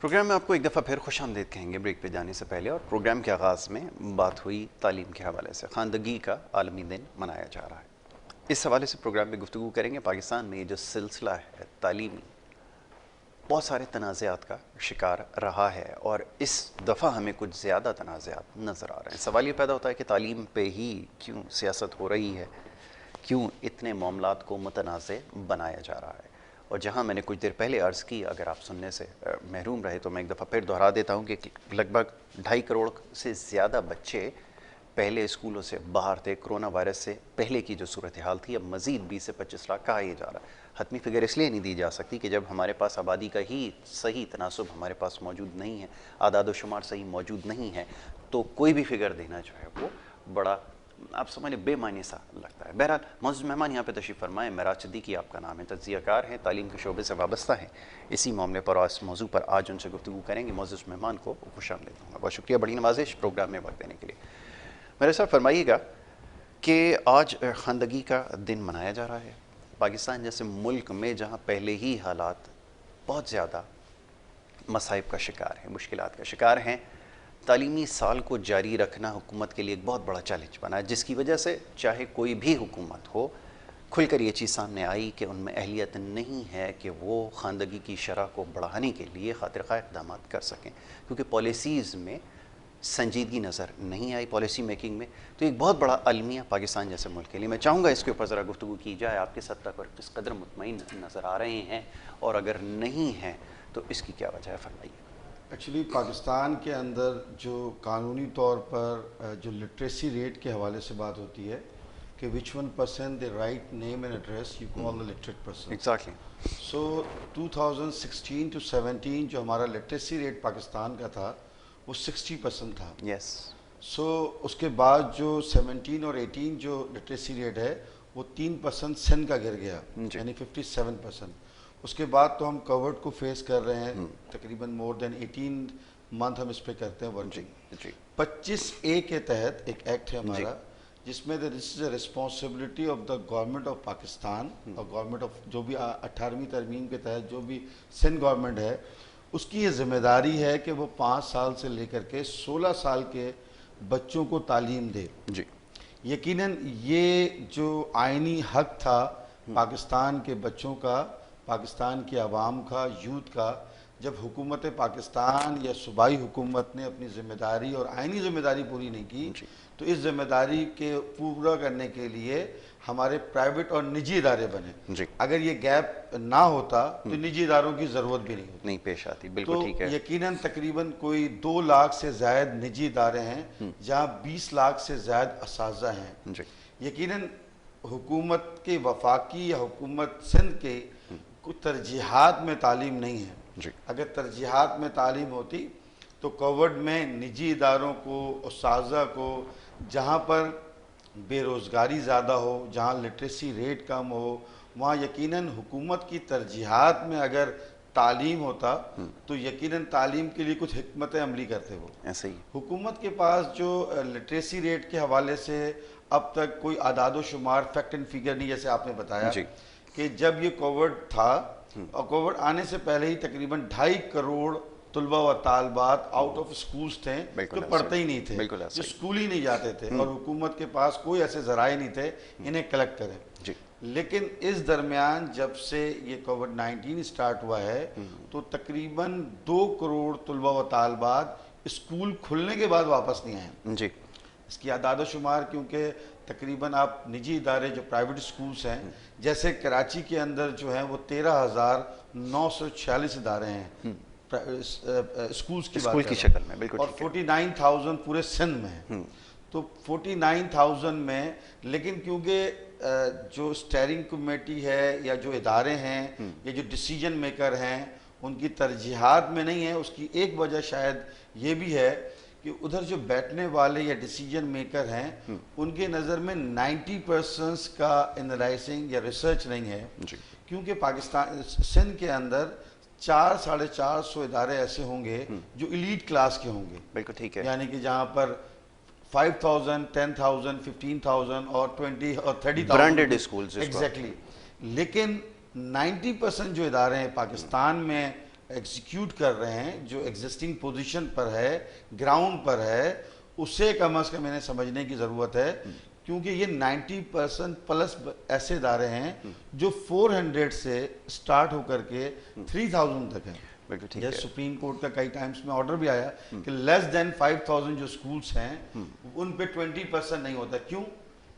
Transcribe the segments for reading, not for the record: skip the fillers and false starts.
Programme में आपको एक दफ़ा फिर खुशामदीद कहेंगे ब्रेक पे जाने से पहले। और प्रोग्राम के आगाज़ में बात हुई तालीम के हवाले से। ख़ानदगी का आलमी दिन मनाया जा रहा है। इस हवाले से प्रोग्राम में गुफ्तगू करेंगे। पाकिस्तान में ये जो सिलसिला है तालीमी, बहुत सारे तनाज़ात का शिकार रहा है और इस दफ़ा हमें कुछ ज़्यादा तनाज़ात नज़र आ रहे हैं। सवाल ये पैदा होता है कि तालीम पे ही क्यों सियासत हो रही है, क्यों इतने मामलात को मुतनाज़ बनाया जा रहा है। और जहाँ मैंने कुछ देर पहले अर्ज़ की, अगर आप सुनने से महरूम रहे तो मैं एक दफ़ा फिर दोहरा देता हूँ कि लगभग 2.5 करोड़ से ज़्यादा बच्चे पहले स्कूलों से बाहर थे। कोरोना वायरस से पहले की जो सूरत हाल थी, अब मज़ीद 20 से 25 लाख कहा यह जा रहा है। हतमी फिगर इसलिए नहीं दी जा सकती कि जब हमारे पास आबादी का ही सही तनासुब हमारे पास मौजूद नहीं है, आदाद व शुमार सही मौजूद नहीं है, तो कोई भी फिगर देना जो है वो बड़ा, आप समझ बेमानी सा लगता है। बहरहाल मौजूद मेहमान यहाँ पे तशरीफ़ फरमाएँ। मेराज सिद्दीकी आपका नाम है, तज्ज़ियाकार हैं, तालीम के शोबे से वाबस्ता हैं। इसी मामले पर और इस मौजू पर आज उनसे गुफ्तगू करेंगे। मौजूद मेहमान को खुशामदीद दूँगा। बहुत शुक्रिया, बड़ी नवाजिश प्रोग्राम में वक्त देने के लिए। मेरे साथ फरमाइएगा कि आज ख़ानदगी का दिन मनाया जा रहा है पाकिस्तान जैसे मुल्क में, जहाँ पहले ही हालात बहुत ज़्यादा मसाइब का शिकार हैं, मुश्किलात का शिकार हैं। तालीमी साल को जारी रखना हुकूमत के लिए एक बहुत बड़ा चैलेंज बना है, जिसकी वजह से चाहे कोई भी हुकूमत हो, खुलकर ये चीज़ सामने आई कि उनमें अहलियत नहीं है कि वो ख़ानदगी की शरह को बढ़ाने के लिए खातिर-ख़्वाह इक़दाम कर सकें, क्योंकि पॉलिसीज़ में संजीदगी नज़र नहीं आई, पॉलिसी मेकिंग में। तो एक बहुत बड़ा अलमिया पाकिस्तान जैसे मुल्क के लिए। मैं चाहूँगा इसके ऊपर ज़रा गुफ्तगू की जाए। आपके सत्ता पर किस कदर मुतमईन नज़र आ रहे हैं, और अगर नहीं हैं तो इसकी क्या वजह है, फरमाइए। एक्चुअली पाकिस्तान के अंदर जो कानूनी तौर पर जो लिटरेसी रेट के हवाले से बात होती है कि which one person the write name and address you call the literate person. Exactly. So 2016 to 17 जो हमारा लिटरेसी रेट पाकिस्तान का था वो 60% था। यस। सो उसके बाद जो 17 और 18 जो लिटरेसी रेट है वो 3% सिंध का गिर गया, यानी 57%। उसके बाद तो हम कवर्ड को फेस कर रहे हैं, तकरीबन मोर देन 18 मंथ हम इस पे करते हैं वर्किंग। 25A के तहत एक एक्ट है हमारा जिसमें this is a responsibility of the government of Pakistan और गवर्नमेंट ऑफ जो भी 18वीं तरमीम के तहत जो भी सिंध गवर्नमेंट है, उसकी ये जिम्मेदारी है कि वो 5 साल से लेकर के 16 साल के बच्चों को तालीम दे जी। यकीनन ये जो आइनी हक था पाकिस्तान के बच्चों का, पाकिस्तान की आवाम का, यूथ का, जब हुकूमत पाकिस्तान या सूबाई हुकूमत ने अपनी ज़िम्मेदारी और आइनी ज़िम्मेदारी पूरी नहीं की, तो इस ज़िम्मेदारी के पूरा करने के लिए हमारे प्राइवेट और निजी इदारे बने। अगर ये गैप ना होता तो निजी इदारों की ज़रूरत भी नहीं पेश आती। बिल्कुल ठीक है। यकीनन तकरीबन कोई 2 लाख से ज़ायद निजी इदारे हैं जहाँ 20 लाख से ज़ायद असातिज़ा हैं। यकीनन हुकूमत के वफाकी या हुकूमत सिंध के कुछ तरजीहात में तालीम नहीं है। अगर तरजीहात में तालीम होती तो कोविड में निजी इदारों को, असातिज़ा को, जहाँ पर बेरोज़गारी ज़्यादा हो, जहाँ लिटरेसी रेट कम हो, वहाँ यकीनन हुकूमत की तरजीहात में अगर तालीम होता तो यकीनन तालीम के लिए कुछ हिकमत अमली करते वो। ऐसे ही हुकूमत के पास जो लिटरेसी रेट के हवाले से अब तक कोई आदाद शुमार, फैक्ट एंड फिगर नहीं, जैसे आपने बताया कि जब ये कोविड था और कोविड आने से पहले ही तकरीबन 2.5 करोड़ तुलबा व तालबात आउट ऑफ स्कूल्स थे जो पढ़ते ही नहीं थे, जो स्कूल ही नहीं जाते थे, और हुकूमत के पास कोई ऐसे जराए नहीं थे इन्हें कलेक्ट करें। लेकिन इस दरमियान जब से ये कोविड-19 स्टार्ट हुआ है तो तकरीबन 2 करोड़ तुलबा व तालबात स्कूल खुलने के बाद वापस नहीं आए जी। इसकी आदाद शुमार, क्योंकि तकरीबन आप निजी इदारे जो प्राइवेट स्कूल्स हैं, जैसे कराची के अंदर जो हैं वो 13,946 इदारे हैं स्कूल्स की बात की शक्ल में, बिल्कुल, और 49,000 पूरे सिंध में है। तो 49,000 में, लेकिन क्योंकि जो स्टेयरिंग कमेटी है या जो इदारे हैं या जो डिसीजन मेकर हैं उनकी तरजीहात में नहीं है, उसकी एक वजह शायद ये भी है कि उधर जो बैठने वाले या डिसीजन मेकर हैं उनके नज़र में 90% का एनालाइसिंग या रिसर्च नहीं है, क्योंकि पाकिस्तान सिंध के अंदर 400-450 इदारे ऐसे होंगे जो इलीट क्लास के होंगे। बिल्कुल ठीक है। यानी कि जहाँ पर 5,000, 10,000, 15,000 और 20 और 30,000 ब्रांडेड स्कूल्स। एग्जैक्टली। लेकिन 90% जो इदारे हैं पाकिस्तान में एग्जीक्यूट कर रहे हैं, जो एग्जिस्टिंग पोजीशन पर है, ग्राउंड पर है, उसे कम अज़ कम इन्हें समझने की ज़रूरत है, क्योंकि ये 90% प्लस ऐसे इदारे हैं जो 400 से स्टार्ट होकर के 3000 तक है। बिल्कुल ठीक जैसे है। सुप्रीम कोर्ट का कई टाइम्स में ऑर्डर भी आया कि लेस देन 5000 जो स्कूल्स हैं उन पे 20% नहीं होता। क्यों?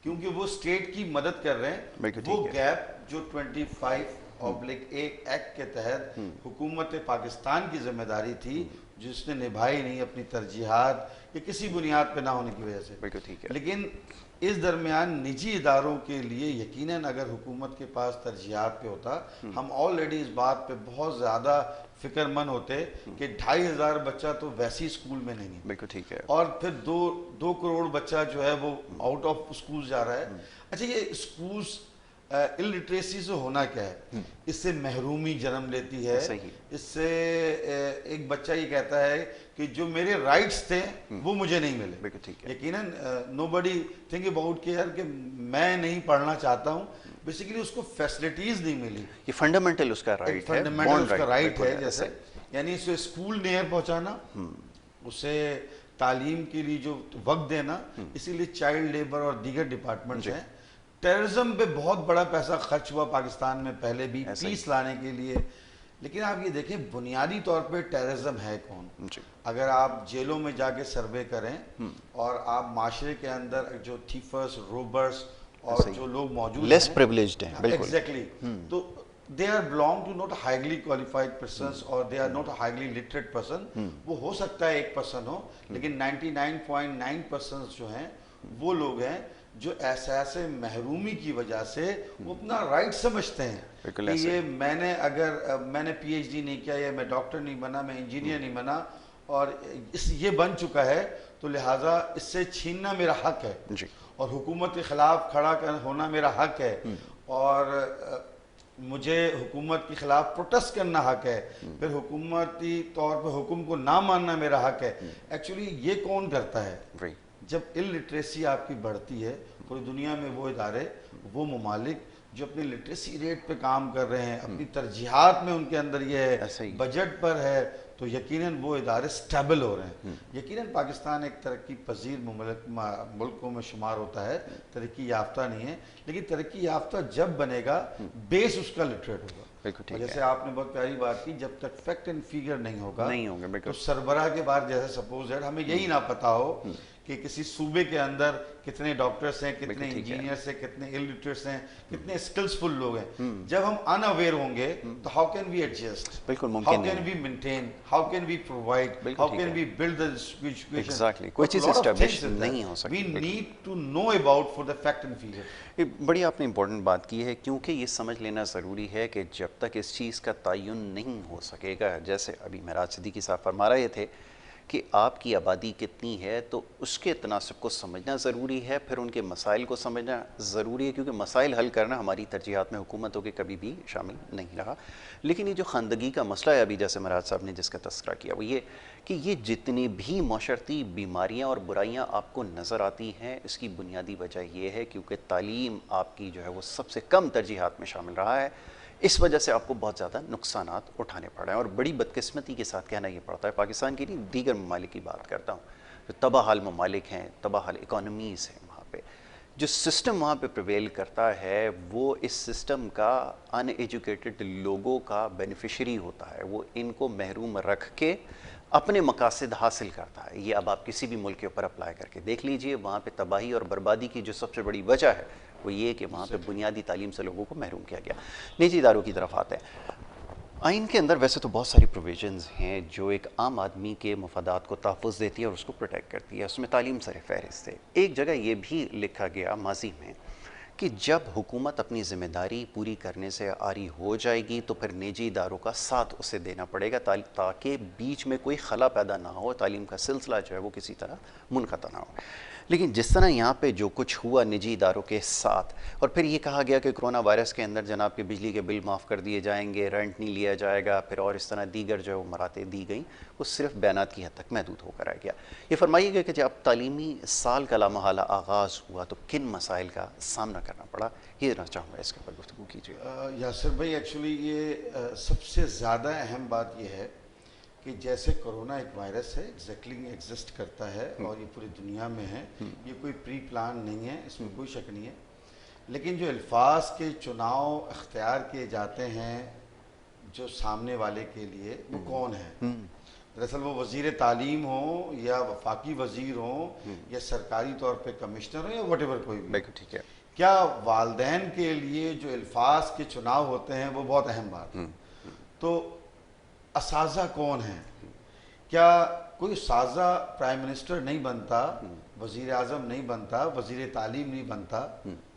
क्योंकि वो स्टेट की मदद कर रहे हैं। बिल्कुल वो ठीक है। गैप जो 25/1 एक्ट के तहत हुकूमत पाकिस्तान की जिम्मेदारी थी, जिसने निभाई नहीं अपनी तरजीहात या किसी बुनियाद पे ना होने की वजह से। बिल्कुल ठीक है। लेकिन इस दरमियान निजी इदारों के लिए यकीनन अगर हुकूमत के पास तरजीहात पे होता, हम ऑलरेडी इस बात पे बहुत ज़्यादा फिक्रमंद होते कि 2500 बच्चा तो वैसे ही स्कूल में नहीं है। बिल्कुल ठीक है। और फिर 2 करोड़ बच्चा जो है वो आउट ऑफ स्कूल जा रहा है। अच्छा, ये स्कूल्स इलिटरेसी से होना क्या है? इससे महरूमी जन्म लेती है। सही। इससे एक बच्चा ये कहता है कि जो मेरे राइट्स थे वो मुझे नहीं मिले। बिल्कुल ठीक है। यकीनन नोबडी थिंक अबाउट कि यार कि मैं नहीं पढ़ना चाहता हूँ, बेसिकली उसको फैसिलिटीज नहीं मिली। ये फंडामेंटल उसका राइट है, फंडामेंटल उसका राइट है। बिल्कुल जैसे यानी उसे स्कूल नियर पहुंचाना, उसे तालीम के लिए जो वक्त देना, इसीलिए चाइल्ड लेबर और दीगर डिपार्टमेंट्स हैं। टेररिज्म पे बहुत बड़ा पैसा खर्च हुआ पाकिस्तान में पहले भी पीस लाने के लिए। लेकिन आप ये देखें बुनियादी तौर पे टेररिज्म है कौन? अगर आप जेलों में जाके सर्वे करें और आप माशरे के अंदर जो थीफर्स, रोबर्स और जो लोग मौजूद हैं, लेस प्रिविलेज्ड हैं, बिल्कुल एग्जैक्टली, तो they are belong to not highly qualified persons और they are not highly literate person. वो हो सकता है 1% हो, लेकिन 99.9% जो हैं वो लोग हैं जो ऐसे महरूमी की वजह से वो अपना राइट समझते हैं कि ये मैंने PhD नहीं किया, या मैं डॉक्टर नहीं बना, मैं इंजीनियर नहीं बना और ये बन चुका है, तो लिहाजा इससे छीनना मेरा हक है जी। और हुकूमत के खिलाफ खड़ा होना मेरा हक है और मुझे हुकूमत के खिलाफ प्रोटेस्ट करना हक है, फिर हुकूमती तौर पर हुक्म को ना मानना मेरा हक है। एक्चुअली ये कौन करता है? जब इलिटरेसी आपकी बढ़ती है, पूरी दुनिया में वो इदारे, वो ममालिक जो अपनी लिटरेसी रेट पे काम कर रहे हैं, अपनी तरजीहात में उनके अंदर ये है, बजट पर है, तो यकीनन वो इदारे स्टेबल हो रहे हैं। यकीनन पाकिस्तान एक तरक्की पजीर मुल्कों में शुमार होता है, तरक्की याफ्ता नहीं है, लेकिन तरक्की याफ्ता जब बनेगा बेस उसका लिटरेट होगा। जैसे आपने बहुत प्यारी बात की, जब तक फैक्ट एंड फिगर नहीं होगा तो सरबराह के बाद जैसे सपोज दैट हमें यही ना पता हो कि किसी सूबे के अंदर कितने डॉक्टर्स हैं, कितने इंजीनियर्स हैं, कितने इलिटरेट्स हैं, कितने स्किल्सफुल लोग हैं। जब हम अनअवेयर होंगे तो how can we adjust, how can we maintain, how can we provide, how can we build the education. Exactly, कोई चीज एस्टैब्लिश नहीं हो सकती। We need to know about for the fact and figure. बड़ी आपने important बात की है, क्योंकि ये समझ लेना ज़रूरी है कि जब तक इस चीज़ का तयन नहीं हो सकेगा, जैसे अभी महराज सिद्दीकी साहब फरमा रहे थे कि आपकी आबादी कितनी है, तो उसके तनासब को समझना ज़रूरी है, फिर उनके मसाइल को समझना ज़रूरी है, क्योंकि मसाइल हल करना हमारी तरजीहात में हुकूमतों के कभी भी शामिल नहीं रहा। लेकिन ये जो खानदगी का मसला है, अभी जैसे महराज साहब ने जिसका तस्करा किया, वो ये कि ये जितनी भी माशरती बीमारियाँ और बुराइयाँ आपको नज़र आती हैं, इसकी बुनियादी वजह यह है क्योंकि तालीम आपकी जो है वो सबसे कम तरजीहात में शामिल रहा है। इस वजह से आपको बहुत ज़्यादा नुकसानात उठाने पड़ रहे हैं और बड़ी बदकिस्मती के साथ कहना ये पड़ता है, पाकिस्तान की नहीं दीगर ममालिक की बात करता हूँ, जो तबाहाल ममालिक हैं, तबाहाल इकोनॉमीज़ हैं, वहाँ पे जो सिस्टम वहाँ पे प्रिवेल करता है, वो इस सिस्टम का अनएजुकेटेड लोगों का बेनिफिशरी होता है। वो इनको महरूम रख के अपने मकासद हासिल करता है। ये अब आप किसी भी मुल्क के ऊपर अप्लाई करके देख लीजिए, वहाँ पे तबाही और बर्बादी की जो सबसे बड़ी वजह है वो ये कि वहाँ पे बुनियादी तालीम से लोगों को महरूम किया गया। निजी इदारों की तरफ आते हैं। आइन के अंदर वैसे तो बहुत सारी प्रोविजंस हैं जो एक आम आदमी के मफादात को तहफ़्फ़ुज़ देती है और उसको प्रोटेक्ट करती है, उसमें तालीम सर फ़हरिस्त है। एक जगह ये भी लिखा गया माजी में कि जब हुकूमत अपनी ज़िम्मेदारी पूरी करने से आरी हो जाएगी तो फिर निजी इदारों का साथ उसे देना पड़ेगा ताकि बीच में कोई खला पैदा ना हो, तालीम का सिलसिला जो है वो किसी तरह मुनक़ता ना हो। लेकिन जिस तरह यहाँ पे जो कुछ हुआ निजी इदारों के साथ, और फिर ये कहा गया कि कोरोना वायरस के अंदर जनाब के बिजली के बिल माफ़ कर दिए जाएंगे, रेंट नहीं लिया जाएगा, फिर और इस तरह दीगर जो मरातें दी गई, वो सिर्फ बयानात की हद तक महदूद होकर आ गया। ये फरमाइएगा कि जब तालीमी साल का लामहला आगाज़ हुआ तो किन मसाइल का सामना करना पड़ा, ये जानना चाहूँगा, इसके ऊपर गुफ्तगू कीजिए। यासिर भाई, एक्चुअली ये सबसे ज़्यादा अहम बात ये है कि जैसे कोरोना एक वायरस है, एग्जैक्टली एग्जिस्ट करता है और ये पूरी दुनिया में है, ये कोई प्री प्लान नहीं है, इसमें कोई शक नहीं है। लेकिन जो अल्फाज के चुनाव अख्तियार किए जाते हैं जो सामने वाले के लिए, वो कौन है? दरअसल वो वज़ीर तालीम हो या वफाकी वज़ीर हो या सरकारी तौर पे कमिश्नर हो या वटेवर कोई भी, ठीक है। क्या वालदैन के लिए जो अल्फाज के चुनाव होते हैं वो बहुत अहम बात है। तो असाजा कौन है? क्या कोई साजा प्राइम मिनिस्टर नहीं बनता, वज़ीर आज़म नहीं बनता, वज़ीर तालीम नहीं बनता,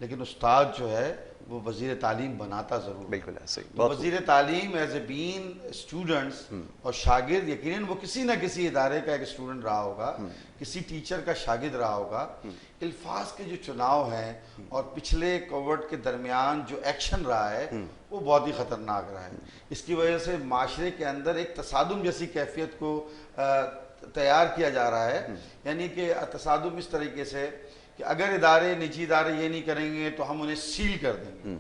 लेकिन उस्ताद जो है वो वज़ीर तालीम बनाता ज़रूर। बिल्कुल ऐसे ही। वज़ीर तालीम एज ए बीन स्टूडेंट्स और शागिर्द, यकीनन वो किसी ना किसी इदारे का एक स्टूडेंट रहा होगा, किसी टीचर का शागिर्द रहा होगा। अल्फाज के जो चुनाव हैं और पिछले कोविड के दरमियान जो एक्शन रहा है वो बहुत ही ख़तरनाक रहा है। इसकी वजह से माशरे के अंदर एक तसादुम जैसी कैफियत को तैयार किया जा रहा है, यानी कि तसादुम इस तरीके से कि अगर इदारे, निजी इदारे ये नहीं करेंगे तो हम उन्हें सील कर देंगे।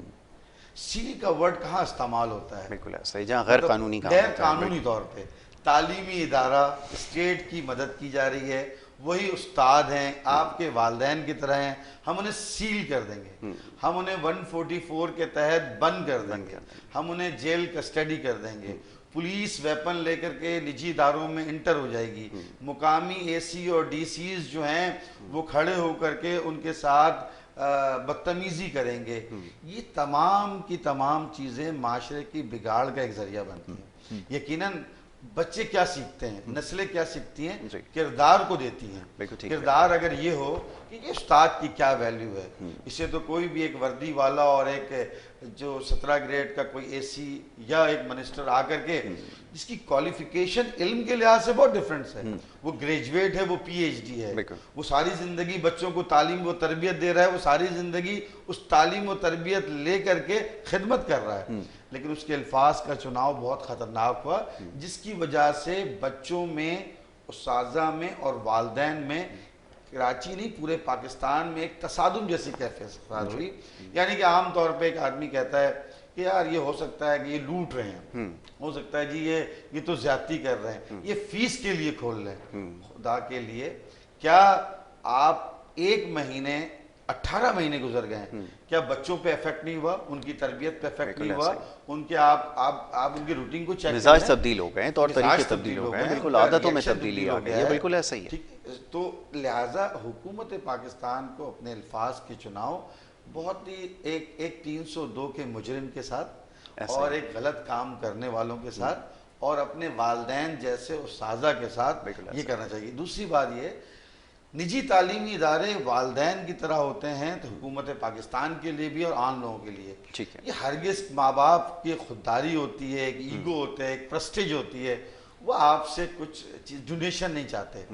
सील का वर्ड कहाँ इस्तेमाल होता है? बिल्कुल ऐसा ही, जहाँ गैर कानूनी काम गैर होता है। कानूनी तौर पे तालीमी इदारा, स्टेट की मदद की जा रही है, वही उस्ताद हैं, आपके वालदैन की तरह हैं, हम उन्हें सील कर देंगे, हम उन्हें 144 के तहत बंद कर देंगे, हम उन्हें जेल कस्टडी कर देंगे, पुलिस वेपन लेकर के निजी इदारों में इंटर हो जाएगी, मुकामी एसी और डीसीज जो हैं वो खड़े होकर के उनके साथ बदतमीजी करेंगे। ये तमाम की तमाम चीज़ें माशरे की बिगाड़ का एक जरिया बनती हैं। यकीनन बच्चे क्या सीखते हैं, नस्लें क्या सीखती हैं, किरदार को देती हैं। किरदार अगर ये हो कि ये उस्ताद की क्या वैल्यू है, इसे तो कोई भी एक वर्दी वाला और एक जो 17 ग्रेड का कोई एसी या एक मिनिस्टर आकर के जिसकी क्वालिफिकेशन इल्म के लिहाज से बहुत डिफरेंस है, वो ग्रेजुएट है, वो पीएचडी है, वो सारी जिंदगी बच्चों को तालीम व तरबियत दे रहा है, वो सारी जिंदगी उस तालीम व तरबियत ले करके खिदमत कर रहा है, लेकिन उसके अल्फाज का चुनाव बहुत ख़तरनाक हुआ, जिसकी वजह से बच्चों में, उस्ताज़ा में और वालदैन में, कराची नहीं पूरे पाकिस्तान में एक तसादुम जैसी कैफियत हुई। यानी कि आम तौर पे एक आदमी कहता है कि यार ये हो सकता है कि ये लूट रहे हैं, हो सकता है जी ये तो ज्यादती कर रहे हैं, ये फीस के लिए खोल रहे हैं। खुदा के लिए, क्या आप 1 महीने 18 महीने गुजर गए, क्या बच्चों पे इफेक्ट नहीं हुआ, उनकी तरबियत पे इफेक्ट नहीं हुआ, उनके आप उनकी रूटीन को चेक, मिजाज तब्दील हो गए, तौर तरीके तब्दील हो गए, बिल्कुल आदतों में तब्दीली आ गई है, बिल्कुल ऐसा ही है। तो लिहाजा हुकूमत पाकिस्तान को अपने अल्फाज के चुनाव बहुत ही एक 302 के मुजरिम के साथ और एक गलत काम करने वालों के साथ और अपने वालदैन जैसे उस्ताज़ा के साथ ये करना चाहिए। दूसरी बात ये, निजी तालीमी इदारे वालदैन की तरह होते हैं तो हुकूमत पाकिस्तान के लिए भी और आम लोगों के लिए, ठीक है, ये हरगिज़ माँ बाप की खुददारी होती है, एक ईगो होता है, एक प्रेस्टीज होती है, वो आपसे कुछ डोनेशन नहीं चाहते,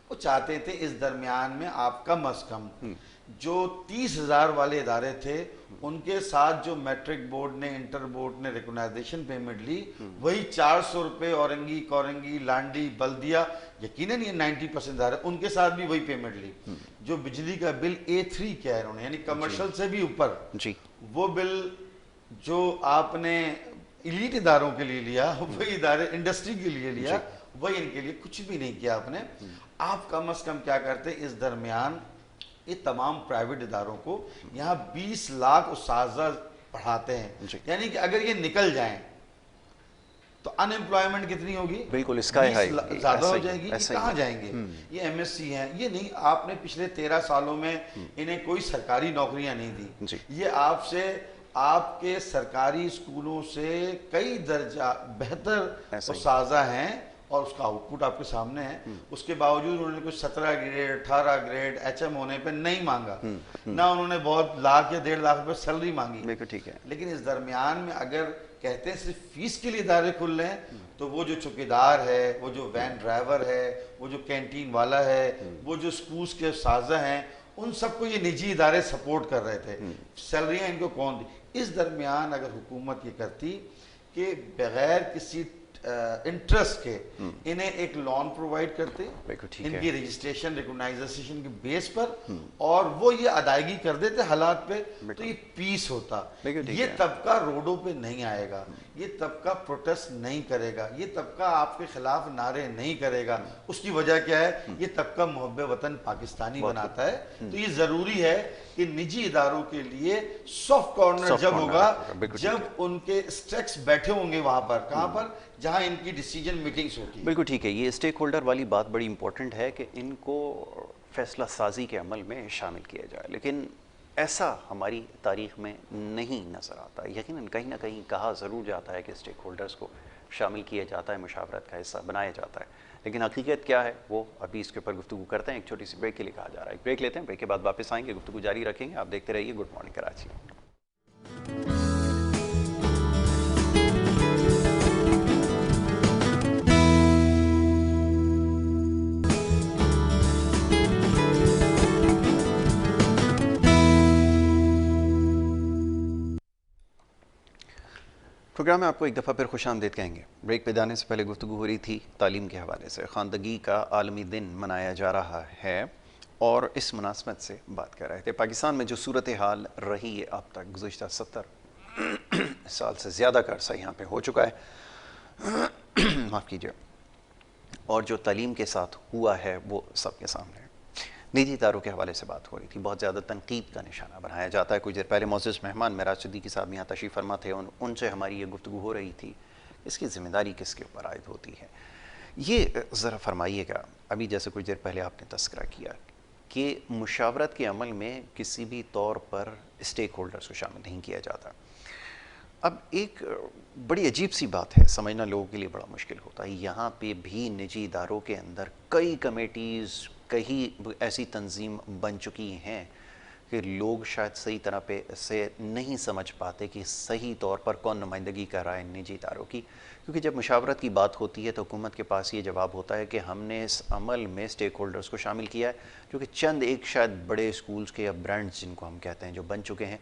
वो चाहते थे इस दरमियान में आप कम अज़ कम जो 30,000 वाले इदारे थे उनके साथ जो मैट्रिक बोर्ड ने, इंटर बोर्ड ने रिकॉग्नाइजेशन पेमेंट ली, वही 400 रुपये औरंगी, कौरंगी, लांडी, बल्दिया, यकीनन ये 90% इदारे, उनके साथ भी वही पेमेंट ली। जो बिजली का बिल A3 किया है उन्होंने, यानी कमर्शियल से भी ऊपर जी, वो बिल जो आपने इलीट इदारों के लिए लिया, वही इदारे इंडस्ट्री के लिए लिया, वही इनके लिए कुछ भी नहीं किया आपने। आप कम अज कम क्या करते, इस दरमियान ये तमाम प्राइवेट इदारों को यहाँ 20 लाख उस्ताज़ा पढ़ाते हैं, यानी कि अगर ये निकल जाएं तो अनएम्प्लॉयमेंट कितनी होगी, बिल्कुल स्काई हाई ज्यादा हो जाएगी। ये कहाँ जाएंगे, ये एमएससी हैं, ये नहीं, आपने पिछले 13 सालों में इन्हें कोई सरकारी नौकरियां नहीं दी, ये आपसे आपके सरकारी स्कूलों से कई दर्जा बेहतर उस्ताज़ा हैं और उसका आउटपुट आपके सामने है। उसके बावजूद उन्होंने कुछ 17 ग्रेड 18 ग्रेड HM होने पे नहीं मांगा, ना उन्होंने बहुत लाख या 1.5 लाख रुपए सैलरी मांगी, ठीक है। लेकिन इस दरमियान में अगर कहते हैं सिर्फ फीस के लिए इदारे खुल रहे हैं, तो वो जो चौकीदार है, वो जो वैन ड्राइवर है, वो वो जो कैंटीन वाला है, वो जो स्कूल्स के साजा हैं, उन सबको ये निजी इदारे सपोर्ट कर रहे थे। सैलरियां इनको कौन दी? इस दरमियान अगर हुकूमत ये करती कि बगैर किसी इंटरेस्ट के इन्हें एक लोन प्रोवाइड करते, इनकी रजिस्ट्रेशन रिकॉग्नाइजेशन के बेस पर, और वो ये अदायगी कर देते हालात पे, तो ये पीस होता। ये तबका रोडों पे नहीं आएगा, ये तबका प्रोटेस्ट नहीं करेगा, ये तबका आपके खिलाफ नारे नहीं करेगा। उसकी वजह क्या है? ये तबका मुहब्बे वतन पाकिस्तानी बनाता है। तो ये जरूरी है कि निजी इदारों के लिए सॉफ्ट कॉर्नर जब होगा, जब उनके स्टेक्स बैठे होंगे वहां पर, कहां पर? जहां इनकी डिसीजन मीटिंग्स होती है। बिल्कुल ठीक है। ये स्टेक होल्डर वाली बात बड़ी इंपॉर्टेंट है कि इनको फैसला साजी के अमल में शामिल किया जाए, लेकिन ऐसा हमारी तारीख में नहीं नज़र आता। यकीनन कहीं ना कहीं कहा ज़रूर जाता है कि स्टेक होल्डर्स को शामिल किया जाता है, मुशावरत का हिस्सा बनाया जाता है, लेकिन हकीकत क्या है वो अभी इसके ऊपर गुफ्तगू करते हैं। एक छोटी सी ब्रेक के लिए कहा जा रहा है, एक ब्रेक लेते हैं, ब्रेक के बाद वापस आएंगे, गुफ्तगू जारी रखेंगे। आप देखते रहिए गुड मॉर्निंग कराची। प्रोग्राम में आपको एक दफ़ा फिर खुशामदीद कहेंगे। ब्रेक पे जाने से पहले गुफ्तगू हो रही थी तालीम के हवाले से। ख़ानदगी का आलमी दिन मनाया जा रहा है और इस मुनासबत से बात कर रहे थे। पाकिस्तान में जो सूरत हाल रही है अब तक, गुज़िश्ता 70 साल से ज़्यादा का अरसा यहाँ पे हो चुका है, माफ़ कीजिए, और जो तालीम के साथ हुआ है वो सबके सामने है। निजी इदारों के हवाले से बात हो रही थी, बहुत ज़्यादा तनकीद का निशाना बनाया जाता है। कुछ देर पहले मोअज़्ज़ज़ मेहमान मेराज सिद्दीकी साहब यहाँ तशरीफ़ फरमा थे, उनसे हमारी ये गुफ्तगू हो रही थी, इसकी ज़िम्मेदारी किसके ऊपर आयद होती है? ये ज़रा फरमाइएगा। अभी जैसे कुछ देर पहले आपने तस्करा किया कि मुशावरत के अमल में किसी भी तौर पर स्टेक होल्डर्स को शामिल नहीं किया जाता। अब एक बड़ी अजीब सी बात है, समझना लोगों के लिए बड़ा मुश्किल होता है। यहाँ पे भी निजी इदारों के अंदर कई कमेटीज़, कई ऐसी तंजीम बन चुकी हैं कि लोग शायद सही तरह पे से नहीं समझ पाते कि सही तौर पर कौन नुमाइंदगी कर रहा है निजी इदारों की। क्योंकि जब मुशावरत की बात होती है तो हुकूमत के पास ये जवाब होता है कि हमने इस अमल में स्टेक होल्डर्स को शामिल किया है, क्योंकि चंद एक शायद बड़े स्कूल्स के या ब्रांड्स जिनको हम कहते हैं जो बन चुके हैं,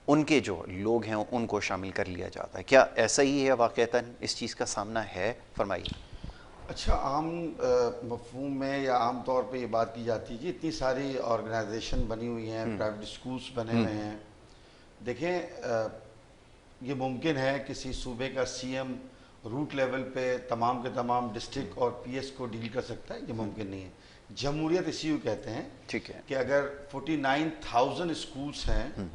उनके जो लोग हैं उनको शामिल कर लिया जाता है। क्या ऐसा ही है वाक़तन? इस चीज़ का सामना है? फरमाइए। अच्छा, आम मफहूम में या आम तौर पे ये बात की जाती है कि इतनी सारी ऑर्गेनाइजेशन बनी हुई हैं, प्राइवेट स्कूल्स बने हुए हैं। देखें, ये मुमकिन है किसी सूबे का सीएम रूट लेवल पे तमाम के तमाम डिस्ट्रिक्ट और पीएस को डील कर सकता है, ये मुमकिन नहीं है। जमहूरियत इसी को कहते हैं, ठीक है, कि अगर 49,000 स्कूल्स हैं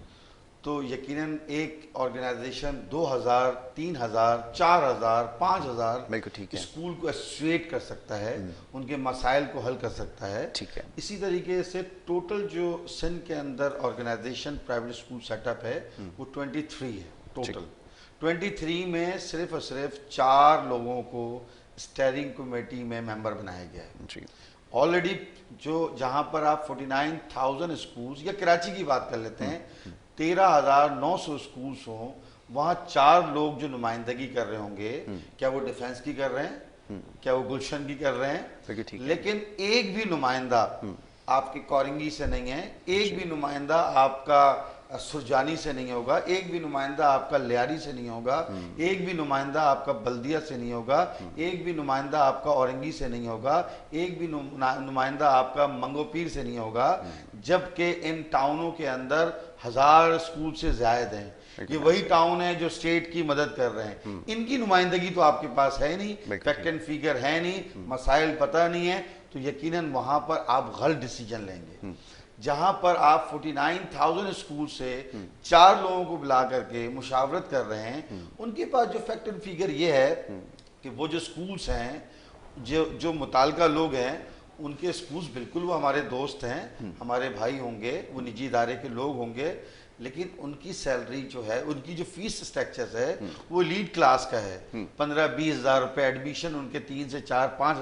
तो यकीनन एक ऑर्गेनाइजेशन 2,000, 3,000, 4,000, 5,000 स्कूल को एसोसिएट कर सकता है, उनके मसाइल को हल कर सकता है। ठीक है। इसी तरीके से टोटल जो सिंध के अंदर ऑर्गेनाइजेशन प्राइवेट स्कूल सेटअप है वो 23 है टोटल। 23 में सिर्फ और सिर्फ 4 लोगों को स्टीयरिंग कमेटी में मेंबर बनाया गया है। ऑलरेडी जो जहां पर आप 49,000 स्कूल्स, या कराची की बात कर लेते हैं, 13,900 स्कूल्स हों, वहाँ 4 लोग जो नुमाइंदगी कर रहे होंगे, क्या वो डिफेंस की कर रहे हैं, क्या वो गुलशन की कर रहे हैं, लेकिन एक भी नुमाइंदा आपके कोरिंगी से नहीं है, एक भी नुमाइंदा आपका सुरजानी से नहीं होगा, एक भी नुमाइंदा आपका लियारी से नहीं होगा, एक भी नुमाइंदा आपका बल्दिया से नहीं होगा, एक भी नुमाइंदा आपका औरंगी से नहीं होगा, एक भी नुमाइंदा आपका मंगोपीर से नहीं होगा, जबकि इन टाउनों के अंदर 1000 स्कूल से ज्यादा हैं। ये वही टाउन है जो स्टेट की मदद कर रहे हैं। इनकी नुमाइंदगी तो आपके पास है नहीं, फैक्ट एंड फिगर है नहीं, मसाइल पता नहीं है, तो यकीनन वहां पर आप गलत डिसीजन लेंगे। जहां पर आप 49,000 स्कूल से 4 लोगों को बुला करके मुशावरत कर रहे हैं, उनके पास जो फैक्ट एंड फिगर ये है कि वो जो स्कूल्स हैं, जो मुताल्लिका लोग हैं, उनके स्कूल्स बिल्कुल वो हमारे दोस्त हैं, हमारे भाई होंगे, वो निजी इदारे के लोग होंगे, लेकिन उनकी सैलरी जो है, उनकी जो फीस स्ट्रक्चर है वो लीड क्लास का है। 15-20 हज़ार रुपये एडमिशन, उनके 3 से 4-5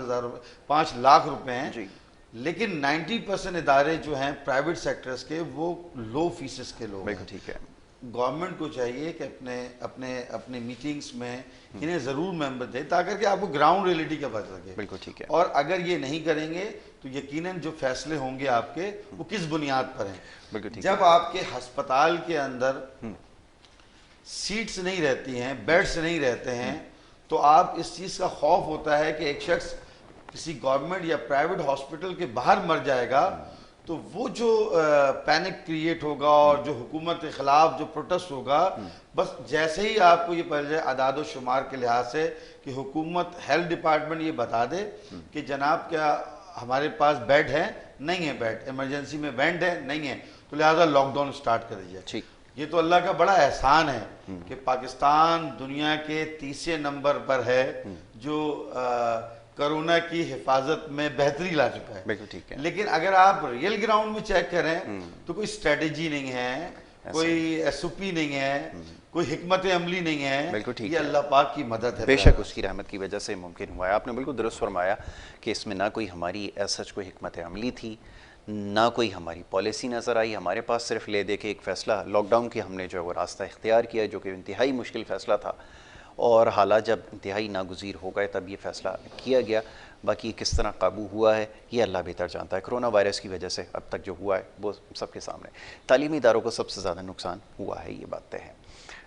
5 लाख रुपए हैं। लेकिन 90% इदारे जो हैं प्राइवेट सेक्टर्स के, वो लो फीसेस के लोग हैं। ठीक है। गवर्नमेंट को चाहिए कि अपने अपने अपने मीटिंग्स में इन्हें ज़रूर मेंबर दे, ताकि आपको ग्राउंड रियलिटी का पता लगे। बिल्कुल ठीक है। और अगर ये नहीं करेंगे तो यकीनन जो फैसले होंगे आपके वो किस बुनियाद पर हैं। बिल्कुल ठीक जब आपके अस्पताल के अंदर सीट्स नहीं रहती हैं, बेड्स नहीं रहते हैं, तो आप इस चीज़ का खौफ होता है कि एक शख्स किसी गवर्नमेंट या प्राइवेट हॉस्पिटल के बाहर मर जाएगा, तो वो जो पैनिक क्रिएट होगा और जो हुकूमत के खिलाफ जो प्रोटेस्ट होगा, बस जैसे ही आपको ये पहले आदाद शुमार के लिहाज से कि हुकूमत हेल्थ डिपार्टमेंट ये बता दे कि जनाब क्या हमारे पास बेड है, नहीं है बेड, इमरजेंसी में बेड है, नहीं है, तो लिहाजा लॉकडाउन स्टार्ट कर दीजिए। ठीक, ये तो अल्लाह का बड़ा एहसान है कि पाकिस्तान दुनिया के तीसरे नंबर पर है जो कोरोना की हिफाजत में बेहतरी ला चुका है। बिल्कुल ठीक है। लेकिन अगर आप रियल ग्राउंड में चेक करें तो कोई स्ट्रेटेजी नहीं है, कोई एसओपी नहीं है, कोई हिकमत अमली नहीं है। बिल्कुल ठीक ये है। अल्लाह पाक की मदद है, बेशक उसकी रहमत की वजह से मुमकिन हुआ है। आपने बिल्कुल दुरुस्त फरमाया कि इसमें ना कोई हमारी सच कोई हिकमत अमली थी, ना कोई हमारी पॉलिसी नज़र आई। हमारे पास सिर्फ ले दे के एक फ़ैसला लॉकडाउन की हमने जो है वो रास्ता इख्तियार किया, जो कि इंतहाई मुश्किल फ़ैसला था, और हालात जब इंतहाई नागुज़ीर हो गए तब ये फ़ैसला किया गया। बाकी किस तरह काबू हुआ है ये अल्लाह बेहतर जानता है। कोरोना वायरस की वजह से अब तक जो हुआ है वो सबके सामने। तालीमी इदारों को सबसे ज़्यादा नुकसान हुआ है, ये बात तय है।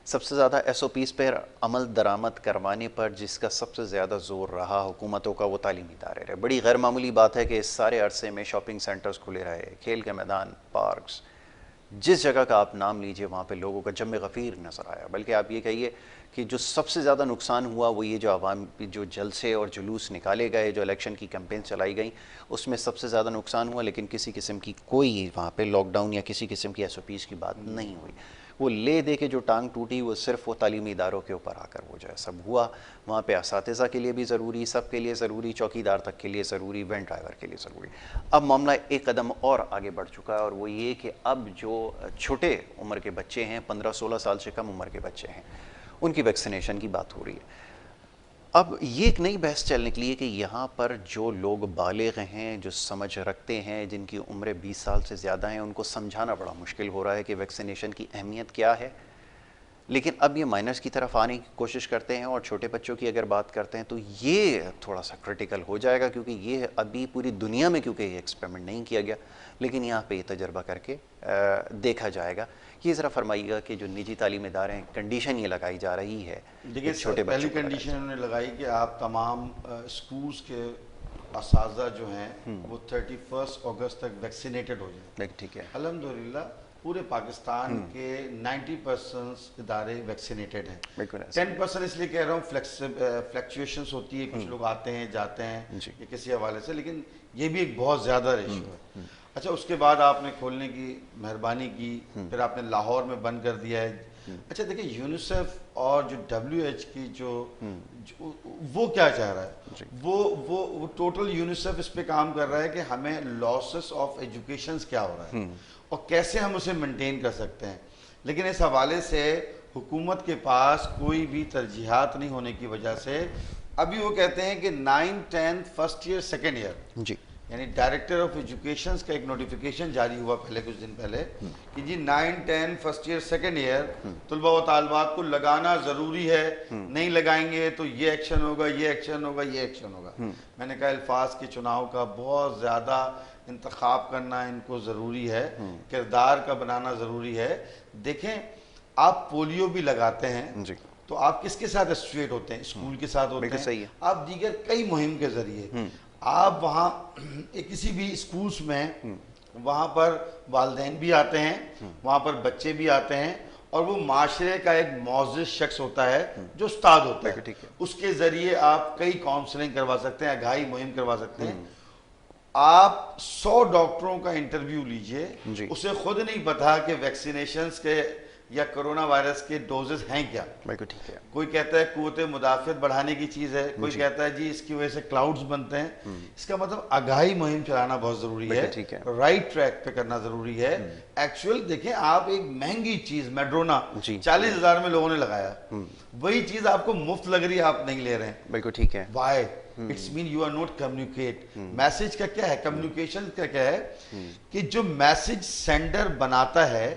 सबसे ज़्यादा SOPs पर अमल दरामद करवाने पर जिसका सबसे ज़्यादा ज़ोर रहा हुकूमतों का, वो तालीमी इदारे रहे। बड़ी गैर मामूली बात है कि इस सारे अरसे में शॉपिंग सेंटर्स खुले रहे, खेल के मैदान, पार्क्स, जिस जगह का आप नाम लीजिए वहाँ पे लोगों का जम गफ़ीर नज़र आया। बल्कि आप ये कहिए कि जो सबसे ज़्यादा नुकसान हुआ वो ये जो आवाम जो जलसे और जुलूस निकाले गए, जो इलेक्शन की कैंपेन चलाई गई, उसमें सबसे ज़्यादा नुकसान हुआ। लेकिन किसी किस्म की कोई वहाँ पे लॉकडाउन या किसी किस्म की SOPs की बात नहीं हुई। वो ले दे के जो टांग टूटी वो सिर्फ वो तालीमी इदारों के ऊपर आकर वो जो है सब हुआ। वहाँ पे असातिज़ा के लिए भी ज़रूरी, सब के लिए ज़रूरी, चौकीदार तक के लिए ज़रूरी, वैन ड्राइवर के लिए ज़रूरी। अब मामला एक कदम और आगे बढ़ चुका है, और वो ये कि अब जो छोटे उम्र के बच्चे हैं, 15-16 साल से कम उम्र के बच्चे हैं, उनकी वैक्सीनेशन की बात हो रही है। अब ये एक नई बहस चल निकली है कि यहाँ पर जो लोग बालिग हैं, जो समझ रखते हैं, जिनकी उम्र 20 साल से ज़्यादा हैं, उनको समझाना बड़ा मुश्किल हो रहा है कि वैक्सीनेशन की अहमियत क्या है। लेकिन अब ये माइनर्स की तरफ आने की कोशिश करते हैं, और छोटे बच्चों की अगर बात करते हैं तो ये थोड़ा सा क्रिटिकल हो जाएगा, क्योंकि ये अभी पूरी दुनिया में क्योंकि ये एक्सपेरिमेंट नहीं किया गया, लेकिन यहाँ पे ये तजर्बा करके देखा जाएगा। ये ज़रा फरमाइएगा कि जो निजी तालीम इदारे हैं, कंडीशन ये लगाई जा रही है, देखिए छोटे पहली बच्चों को कंडीशन उन्होंने लगाई कि आप तमाम स्कूल्स के असातिज़ा जो हैं वो 31 अगस्त तक वैक्सीनेटेड हो जाए। ठीक है। अल्हम्दुलिल्लाह पूरे पाकिस्तान के 90% इदारे वैक्सीनेटेड हैं। बिल्कुल 10% इसलिए कह रहा हूँ फ्लक्चुएशंस होती है, कुछ लोग आते हैं जाते हैं ये किसी हवाले से, लेकिन ये भी एक बहुत ज़्यादा रेशियो है। अच्छा, उसके बाद आपने खोलने की मेहरबानी की, फिर आपने लाहौर में बंद कर दिया है। अच्छा देखिए, यूनिसेफ और जो WHO की जो वो क्या चाह रहा है, वो टोटल यूनिसेफ इस पे काम कर रहा है कि हमें लॉसेस ऑफ एजुकेशन क्या हो रहा है और कैसे हम उसे मेंटेन कर सकते हैं। लेकिन इस हवाले से हुकूमत के पास कोई भी तरजीहात नहीं होने की वजह से अभी वो कहते हैं कि 9, 10 फर्स्ट ईयर सेकेंड ईयर जी, यानी डायरेक्टर ऑफ एजुकेशन का एक नोटिफिकेशन जारी हुआ पहले कुछ दिन पहले कि जी 9, 10 फर्स्ट ईयर सेकेंड ईयर तलबा व तालबात को लगाना ज़रूरी है, नहीं लगाएंगे तो ये एक्शन होगा, ये एक्शन होगा, ये एक्शन होगा। मैंने कहा अल्फाज के चुनाव का बहुत ज़्यादा इंतखाब करना इनको ज़रूरी है, किरदार का बनाना ज़रूरी है। देखें, आप पोलियो भी लगाते हैं जी, तो आप किसके साथ एसोसिएट होते हैं? स्कूल के साथ होते हैं। सही है। आप दीगर कई मुहिम के ज़रिए आप वहाँ किसी भी स्कूल्स में वहाँ पर वालिदैन भी आते हैं, वहाँ पर बच्चे भी आते हैं, और वो माशरे का एक मौजूद शख्स होता है जो उस्ताद होता है। उसके ज़रिए आप कई काउंसलिंग करवा सकते हैं, आगाही मुहिम करवा सकते हैं। आप 100 डॉक्टरों का इंटरव्यू लीजिए, उसे खुद नहीं पता कि वैक्सीनेशंस के या कोरोना वायरस के डोजेस हैं क्या। बिल्कुल ठीक है। कोई कहता है कुव्वत मुदाफ़ियत बढ़ाने की चीज़ है, कोई कहता है जी इसकी वजह से क्लाउड्स बनते हैं। इसका मतलब आगाही मुहिम चलाना बहुत ज़रूरी है, राइट ट्रैक पे करना ज़रूरी है। एक्चुअल देखें, आप एक महंगी चीज़ मेड्रोना 40,000 में लोगों ने लगाया, वही चीज़ आपको मुफ्त लग रही है, आप नहीं ले रहे हैं। बिल्कुल ठीक है। Why it's mean you are not communicate. Message का क्या है, कम्युनिकेशन का क्या है कि जो मैसेज सेंडर बनाता है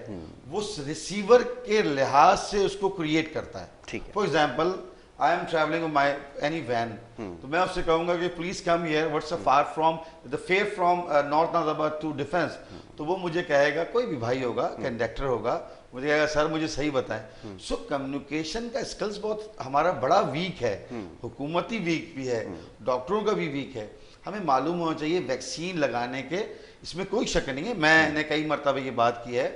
वो रिसीवर के लिहाज से उसको क्रिएट करता है। ठीक है। For example I am travelling my any van, तो मैं उससे कहूंगा कि please come here, what's far from the fare from north Najibabad to defence, तो वो मुझे कहेगा, कोई भी भाई होगा, कंडक्टर होगा, मुझे कहेगा सर मुझे सही बताएं। सो कम्युनिकेशन का स्किल्स बहुत हमारा बड़ा वीक है, हुकूमती वीक भी है, डॉक्टरों का भी वीक है। हमें मालूम होना चाहिए वैक्सीन लगाने के, इसमें कोई शक नहीं है, मैंने कई मरतबा ये बात की है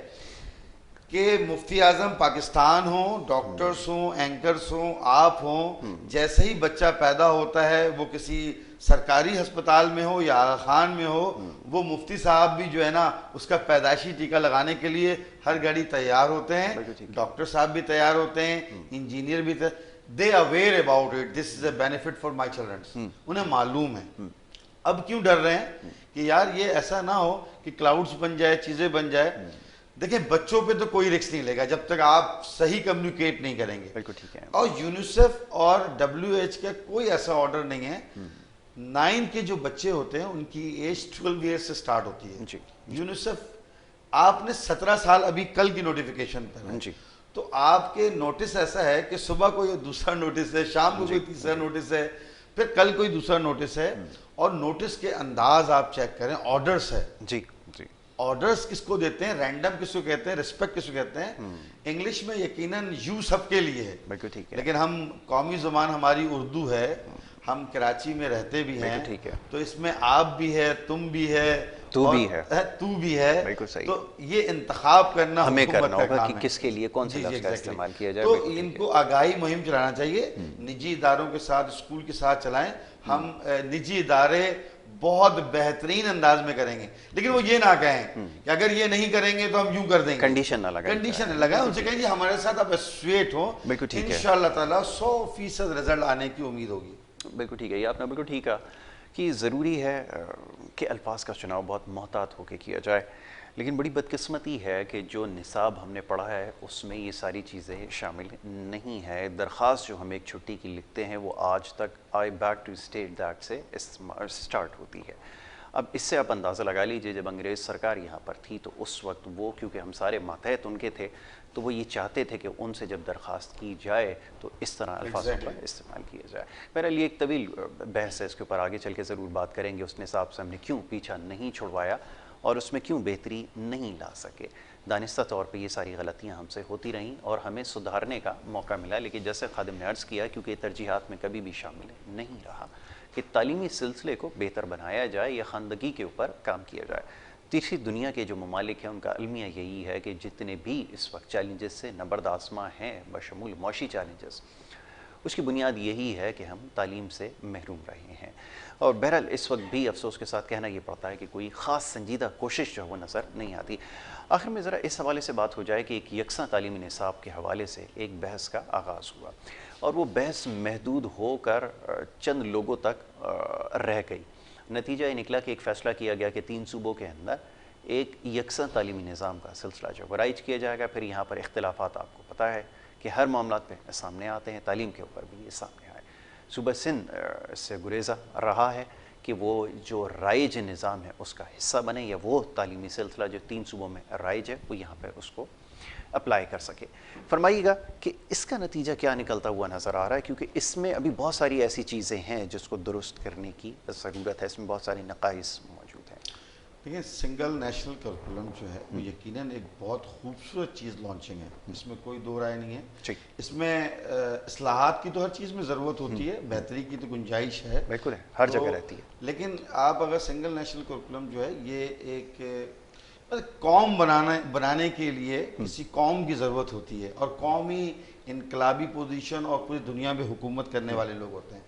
कि मुफ्ती आजम पाकिस्तान हो, डॉक्टर्स हो, एंकर्स हो, आप हो, जैसे ही बच्चा पैदा होता है वो किसी सरकारी अस्पताल में हो या आगा खान में हो, वो मुफ्ती साहब भी जो है ना उसका पैदाइशी टीका लगाने के लिए हर घड़ी तैयार होते हैं, डॉक्टर साहब भी तैयार होते हैं, इंजीनियर भी they aware about it, this is a benefit for my children, उन्हें मालूम है। अब क्यों डर रहे हैं कि यार ये ऐसा ना हो कि क्लाउड्स बन जाए, चीजें बन जाए। देखिए बच्चों पे तो कोई रिस्क नहीं लेगा जब तक आप सही कम्युनिकेट नहीं करेंगे। बिल्कुल ठीक है। और यूनिसेफ और WHO का कोई ऐसा ऑर्डर नहीं है, 9 के जो बच्चे होते हैं उनकी एज 12 ईयर से स्टार्ट होती है जी। यूनिसेफ आपने 17 साल अभी कल की नोटिफिकेशन पर है, तो आपके नोटिस ऐसा है कि सुबह कोई दूसरा नोटिस है, शाम को कोई तीसरा नोटिस है, फिर कल कोई दूसरा नोटिस है, और नोटिस के अंदाज आप चेक करें, ऑर्डर्स है जी जी। ऑर्डर्स किसको देते हैं, रैंडम किसको कहते हैं, रिस्पेक्ट किसको कहते हैं, इंग्लिश में यकीनन यू सबके लिए है, बिल्कुल ठीक है, लेकिन हम कौमी जुबान हमारी उर्दू है, हम कराची में रहते भी हैं, ठीक है, तो इसमें आप भी है, तुम भी है, तू भी है, तू भी है, बिल्कुल सही। तो ये इंतखाब करना हमें करना होगा कि किसके लिए कौन से लफ्ज़ का इस्तेमाल किया जाए। तो इनको आगाही मुहिम चलाना चाहिए, निजी इदारों के साथ, स्कूल के साथ चलाएं। हम निजी इदारे बहुत बेहतरीन अंदाज में करेंगे, लेकिन वो ये ना कहें कि अगर ये नहीं करेंगे तो हम यूं कर देंगे, कंडीशन ना लगाएं, कंडीशन लगाएं, उनसे कहें हमारे साथ आप एसोसिएट हो, इंशाअल्लाह ताला 100% रिजल्ट आने की उम्मीद होगी। बिल्कुल ठीक है, ये आपने बिल्कुल ठीक कहा कि ज़रूरी है कि अल्फाज का चुनाव बहुत मोहतात होकर किया जाए, लेकिन बड़ी बदकिस्मती है कि जो निसाब हमने पढ़ा है उसमें ये सारी चीज़ें शामिल नहीं है। दरख्वास्त जो हम एक छुट्टी की लिखते हैं वो आज तक आई बैक टू स्टेट दैट से स्टार्ट होती है। अब इससे आप अंदाज़ा लगा लीजिए जब अंग्रेज़ सरकार यहाँ पर थी तो उस वक्त वो, क्योंकि हम सारे मातहत उनके थे, तो वो ये चाहते थे कि उनसे जब दरख्वास्त की जाए तो इस तरह अल्फाजों का इस्तेमाल किया जाए। मेरे लिए एक तवील बहस है, इसके ऊपर आगे चल के ज़रूर बात करेंगे उस निसाब से हमने क्यों पीछा नहीं छुड़वाया और उसमें क्यों बेहतरी नहीं ला सके। दानिस्ता तौर पे ये सारी गलतियाँ हमसे होती रहीं और हमें सुधारने का मौका मिला, लेकिन जैसे खादिम ने अर्ज़ किया क्योंकि तरजीहात में कभी भी शामिल नहीं रहा कि तालीमी सिलसिले को बेहतर बनाया जाए या खानदगी के ऊपर काम किया जाए। तीसरी दुनिया के जो ममालिक हैं उनका अलमिया यही है कि जितने भी इस वक्त चैलेंजेस से नबर्द आसमां हैं बशमूल मौशी चैलेंजेस, उसकी बुनियाद यही है कि हम तालीम से महरूम रहे हैं। और बहरहाल इस वक्त भी अफसोस के साथ कहना ये पड़ता है कि कोई ख़ास संजीदा कोशिश जो है वो नज़र नहीं आती। आखिर में ज़रा इस हवाले से बात हो जाए कि एक यकसा तालीमी निसाब के हवाले से एक बहस का आगाज़ हुआ और वो बहस महदूद होकर चंद लोगों तक रह गई। नतीजा ये निकला कि एक फ़ैसला किया गया कि 3 सूबों के अंदर एक यकसा तालीमी निज़ाम का सिलसिला जो राइज किया जाएगा। फिर यहाँ पर इख्तिलाफ़ात आपको पता है कि हर मामला पे सामने आते हैं, तालीम के ऊपर भी ये सामने आए। सूबा सिंध से गुरेज़ा रहा है कि वो जो राइज निज़ाम है उसका हिस्सा बने या वो तालीमी सिलसिला जो 3 सूबों में राइज है वो यहाँ पर उसको अप्लाई कर सके। फरमाइएगा कि इसका नतीजा क्या निकलता हुआ नज़र आ रहा है, क्योंकि इसमें अभी बहुत सारी ऐसी चीज़ें हैं जिसको दुरुस्त करने की ज़रूरत है, इसमें बहुत सारी नक़ाइस मौजूद हैं। देखिए सिंगल नेशनल करिकुलम जो है वो यकीनन एक बहुत खूबसूरत चीज़ लॉन्चिंग है, इसमें कोई दो राय नहीं है। इसमें इस्लाहात की तो हर चीज़ में ज़रूरत होती है, बेहतरी की तो गुंजाइश है, बिल्कुल है, हर जगह रहती है, लेकिन आप अगर सिंगल नेशनल करिकुलम जो है ये एक कौम बनाने के लिए किसी कौम की ज़रूरत होती है और कौमी इनकलाबी पोजीशन और पूरी दुनिया में हुकूमत करने वाले लोग होते हैं।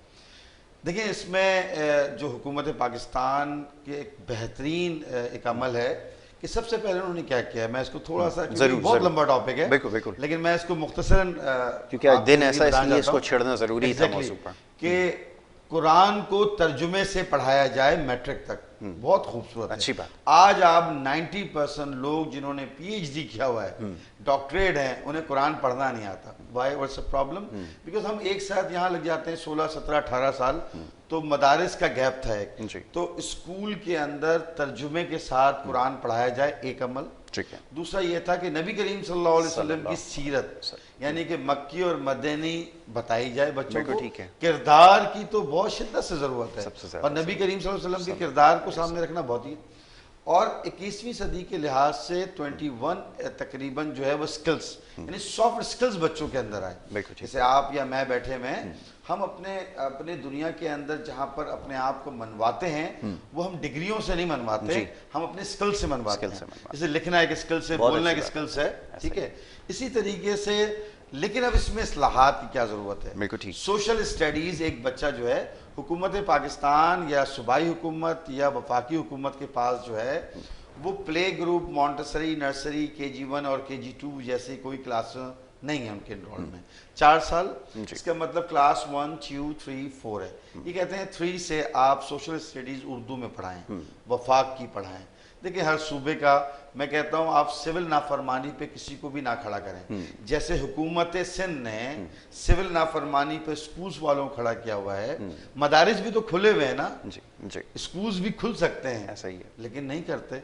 देखिए इसमें जो हुकूमत पाकिस्तान के एक बेहतरीन एक अमल है कि सबसे पहले उन्होंने क्या किया है, मैं इसको थोड़ा सा बहुत लंबा टॉपिक है बिल्कुल, लेकिन मैं इसको मुख्तसरन क्योंकि आज दिन ऐसा इसलिए इसको छेड़ना ज़रूरी था मौजू पर कि कुरान को तर्जुमे से पढ़ाया जाए मैट्रिक तक। बहुत खूबसूरत है। अच्छी बात। आज आप 90% लोग जिन्होंने पीएचडी किया हुआ है, डॉक्टरेट हैं, उन्हें कुरान पढ़ना नहीं आता। Why what's the problem? Because हम एक साथ यहाँ लग जाते हैं 16, 17, 18 साल, तो मदारिस का गैप था एक। तो स्कूल के अंदर तर्जुमे के साथ कुरान पढ़ाया जाए, एक अमल। ठीक है। दूसरा ये था कि नबी करीम सल्लल्लाहु अलैहि वसल्लम की सीरत यानी कि मक्की और मदनी बताई जाए बच्चों को। ठीक है। किरदार की तो बहुत शिद्दत से जरूरत है, और नबी करीम सल्लल्लाहु अलैहि वसल्लम के किरदार को सामने रखना बहुत ही। और 21वीं सदी के लिहाज से 21 तकरीबन जो है वो स्किल्स यानी सॉफ्ट स्किल्स बच्चों के अंदर आए। जैसे आप या मैं बैठे में हम अपने दुनिया के अंदर जहां पर अपने आप को मनवाते हैं वो हम डिग्रियों से नहीं मनवाते, हम अपने स्किल से मनवाते हैं। जैसे लिखना एक स्किल से, बोलना एक स्किल से, ठीक है। इसी तरीके से, लेकिन अब इसमें इस्लाहात की क्या जरूरत है? सोशल स्टडीज एक बच्चा जो है हुकूमत पाकिस्तान या सूबाई हुकूमत या वफाकी हुकूमत के पास जो है वो play group, Montessori, nursery, KG1 और KG2 जैसे कोई क्लास नहीं है उनके एनरोलमेंट। 4 साल, इसका मतलब क्लास 1, 2, 3, 4 है। ये कहते हैं 3 से आप सोशल स्टडीज उर्दू में पढ़ाएं, वफाक की पढ़ाएं। देखिए हर सूबे का, मैं कहता हूं आप सिविल नाफरमानी पे किसी को भी ना खड़ा करें। जैसे हुकूमत सिंध ने सिविल नाफरमानी पे स्कूल्स वालों को खड़ा किया हुआ है, मदारिस भी तो खुले हुए हैं ना, स्कूल्स भी खुल सकते हैं, ऐसा ही है, लेकिन नहीं करते।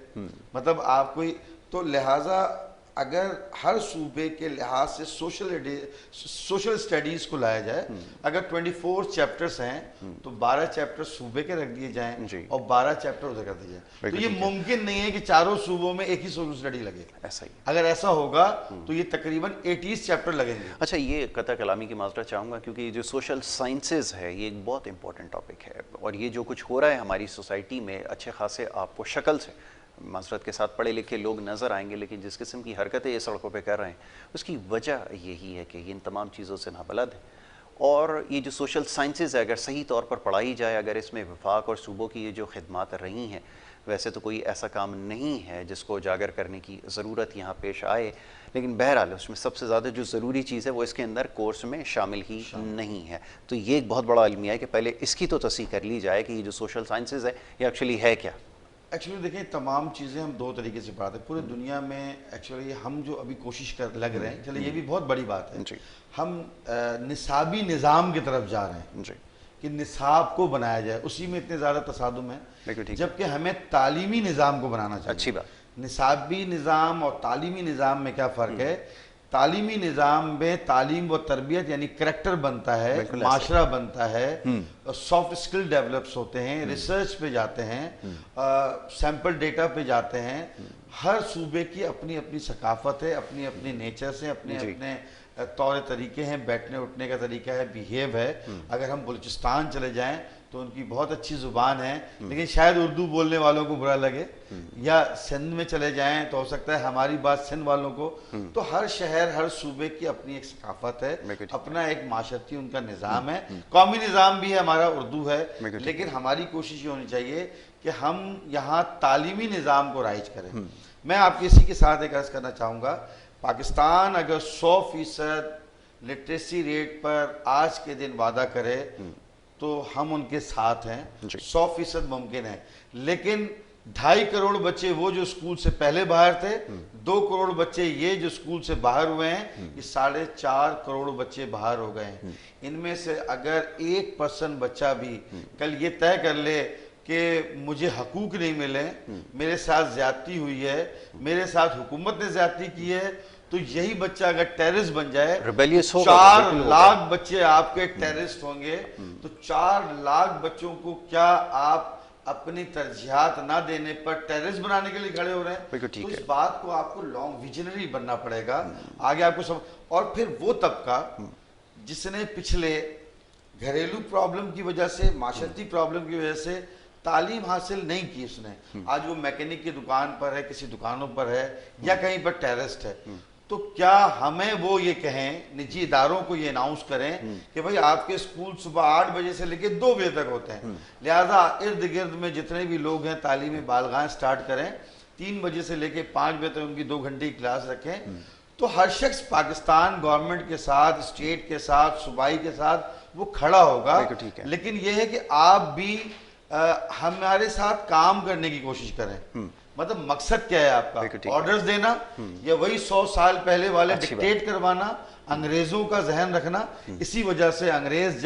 मतलब आप कोई तो, लिहाजा अगर हर सूबे के लिहाज से सोशल स्टडीज को लाया जाए, अगर 24 चैप्टर्स हैं तो 12 चैप्टर सूबे के रख दिए जाएं और 12 चैप्टर उधर कर दिए जाएं। तो ये मुमकिन नहीं है कि चारों सूबों में एक ही सोशल स्टडी लगे, ऐसा ही। अगर ऐसा होगा तो ये तकरीबन 80 चैप्टर लगेंगे। अच्छा, ये कता कलामी की माजरा चाहूँगा, क्योंकि जो सोशल साइंसेज है ये एक बहुत इंपॉर्टेंट टॉपिक है, और ये जो कुछ हो रहा है हमारी सोसाइटी में, अच्छे खासे आपको शक्ल से माजरत के साथ पढ़े लिखे लोग नज़र आएंगे, लेकिन जिस किस्म की हरकतें ये सड़कों पे कर रहे हैं उसकी वजह यही है कि ये इन तमाम चीज़ों से नाबलद है। और ये जो सोशल साइंसेज है अगर सही तौर पर पढ़ाई जाए, अगर इसमें वफाक और सूबों की ये जो खिदमात रही हैं, वैसे तो कोई ऐसा काम नहीं है जिसको उजागर करने की ज़रूरत यहाँ पेश आए, लेकिन बहरहाल उसमें सबसे ज़्यादा जो ज़रूरी चीज़ है वो इसके अंदर कोर्स में शामिल ही नहीं है। तो ये एक बहुत बड़ा अलमिया है कि पहले इसकी तो तस्दीक कर ली जाए कि ये जो सोशल साइंसेज है ये एक्चुअली है क्या। एक्चुअली देखिए, तमाम चीज़ें हम दो तरीके से पढ़ाते हैं पूरे दुनिया में। एक्चुअली हम जो अभी कोशिश कर लग रहे हैं, चलिए ये भी बहुत बड़ी बात है, हम निसाबी निज़ाम की तरफ जा रहे हैं कि निसाब को बनाया जाए, उसी में इतने ज़्यादा तसादुम है, जबकि हमें तालीमी निज़ाम को बनाना चाहिए। अच्छी बात। निसाबी निज़ाम और तालीमी निज़ाम में क्या फ़र्क है? तालीमी निज़ाम में तालीम व तरबियत यानी करैक्टर बनता है, माशरा बनता है, सॉफ्ट स्किल डेवलप्स होते हैं, रिसर्च पे जाते हैं, सैंपल डेटा पे जाते हैं। हर सूबे की अपनी अपनी सकाफत है, अपनी अपनी नेचर से, अपने अपने तौर तरीके हैं, बैठने उठने का तरीका है, बिहेव है। अगर हम बलूचिस्तान चले जाएं तो उनकी बहुत अच्छी ज़ुबान है, लेकिन शायद उर्दू बोलने वालों को बुरा लगे, या सिंध में चले जाएं तो हो सकता है हमारी बात सिंध वालों को। तो हर शहर, हर सूबे की अपनी एक सकाफत है, अपना एक माशरती उनका निज़ाम है। कौमी निज़ाम भी है हमारा, उर्दू है, लेकिन हमारी कोशिश ये होनी चाहिए कि हम यहाँ तालीमी निज़ाम को राइज करें। मैं आपके इसी के साथ एक अर्ज़ करना चाहूँगा, पाकिस्तान अगर 100% लिटरेसी रेट पर आज के दिन वादा करे तो हम उनके साथ हैं, 100% मुमकिन है। लेकिन 2.5 करोड़ बच्चे वो जो स्कूल से पहले बाहर थे, 2 करोड़ बच्चे ये जो स्कूल से बाहर हुए हैं, ये 4.5 करोड़ बच्चे बाहर हो गए हैं। इनमें से अगर 1% बच्चा भी कल ये तय कर ले कि मुझे हकूक नहीं मिले, मेरे साथ ज्यादती हुई है, मेरे साथ हुकूमत ने ज्यादती की है, तो यही बच्चा अगर टेररिस्ट बन जाए, 4 लाख बच्चे आपके टेररिस्ट होंगे। तो 4 लाख बच्चों को क्या आप अपनी तरजीहात ना देने पर टेररिस्ट बनाने के लिए खड़े हो रहे हैं? तो इस बात को आपको लॉन्ग विजनरी बनना पड़ेगा आगे आपको सब। और फिर वो तबका जिसने पिछले घरेलू प्रॉब्लम की वजह से, माशरती प्रॉब्लम की वजह से तालीम हासिल नहीं की उसने, आज वो मैकेनिक की दुकान पर है, किसी दुकानों पर है, या कहीं पर टेररिस्ट है। तो क्या हमें वो ये कहें, निजी इदारों को ये अनाउंस करें कि भाई आपके स्कूल सुबह 8 बजे से लेकर 2 बजे तक होते हैं, लिहाजा इर्द गिर्द में जितने भी लोग हैं तालीमी बालगाएं स्टार्ट करें, 3 बजे से लेकर 5 बजे तक उनकी 2 घंटे की क्लास रखें। तो हर शख्स पाकिस्तान गवर्नमेंट के साथ, स्टेट के साथ, सूबाई के साथ वो खड़ा होगा। बिल्कुल ठीक है। लेकिन ये है कि आप भी हमारे साथ काम करने की कोशिश करें। मतलब मकसद क्या है बिल्कुल ठीक आपका? है। ऑर्डर्स देना या वही 100 साल पहले वाले अच्छी डिक्टेट करवाना, अंग्रेजों का जहन रखना? इसी वजह से अंग्रेज